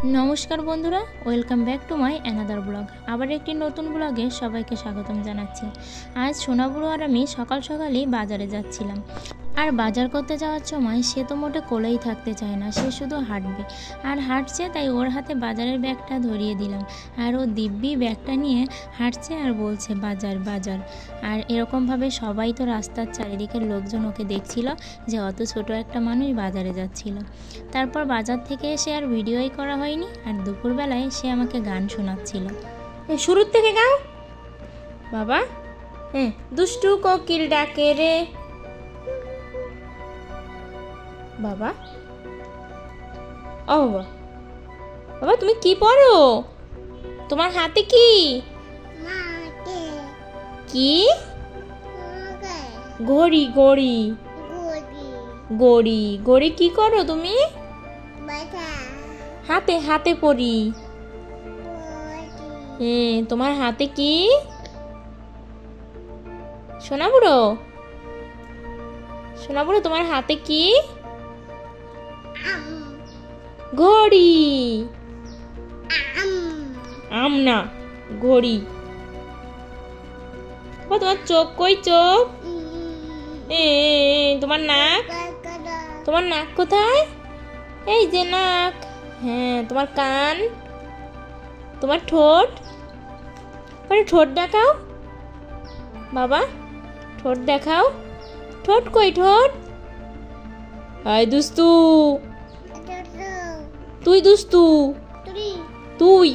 नमस्कार बंधुरा welcome back to my another blog आबार एक नतून ब्लगे सबाइके स्वागतम जानाच्छि। आज सोना बुड़ो और आमी सकाल सकालई बाजारे जाच्छिलाम और बाजार करते जाওয়ার সময় সে তো মোটে কোলেই থাকতে চায় না, সে শুধু হাঁটবে আর হাঁটছে। তাই ওর হাতে বাজারের ব্যাগটা ধরিয়ে দিলাম আর ও দিব্যি ব্যাগটা নিয়ে হাঁটছে আর বলছে বাজার বাজার। আর এরকমভাবে সবাই তো রাস্তার চারিদিকের লোকজন ওকে দেখছিল যে অত ছোট একটা মানুষ বাজারে যাচ্ছিল। তারপর বাজার থেকে এসে আর ভিডিওই করা হয়নি আর দুপুরবেলায় সে আমাকে গান শোনাচ্ছিল। শুরু থেকে গাও বাবা। হ্যাঁ, দুষ্টু কোকিল ডাকে রে বাবা। ও বাবা, বাবা তুমি কি পড়ো? তোমার হাতে কি কি? ঘড়ি ঘড়ি ঘড়ি ঘড়ি কি করো তুমি? হাতে হাতে পড়ি। তোমার হাতে কি সোনা বুড়ো? সোনা বুড়ো তোমার হাতে কি? ঘড়ি। আম না, ঘড়ি। তোমার চোখ কই? চোখ তোমার নাক, তোমার নাক কোথায়? এই যে নাক। হ্যাঁ, তোমার কান, তোমার ঠোঁট। ঠোঁট দেখাও বাবা, ঠোঁট দেখাও। ঠোঁট কই? ঠোঁট। আয় দুস্তু, তুই দুস্তু তুই।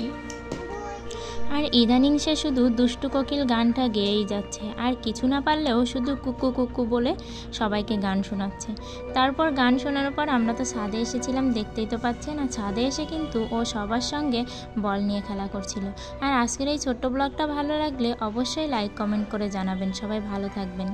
আর ইদানিং সে শুধু দুষ্টু কোকিল গানটা গেয়েই যাচ্ছে আর কিছু না পারলেও শুধু কুকু কুকু বলে সবাইকে গান শোনাচ্ছে। তারপর গান শোনানোর পর আমরা তো ছাদে এসেছিলাম, দেখতেই তো পাচ্ছেন। আর ছাদে এসে কিন্তু ও সবার সঙ্গে বল নিয়ে খেলা করছিল। আর আজকের এই ছোট্ট ব্লগটা ভালো লাগলে অবশ্যই লাইক কমেন্ট করে জানাবেন। সবাই ভালো থাকবেন।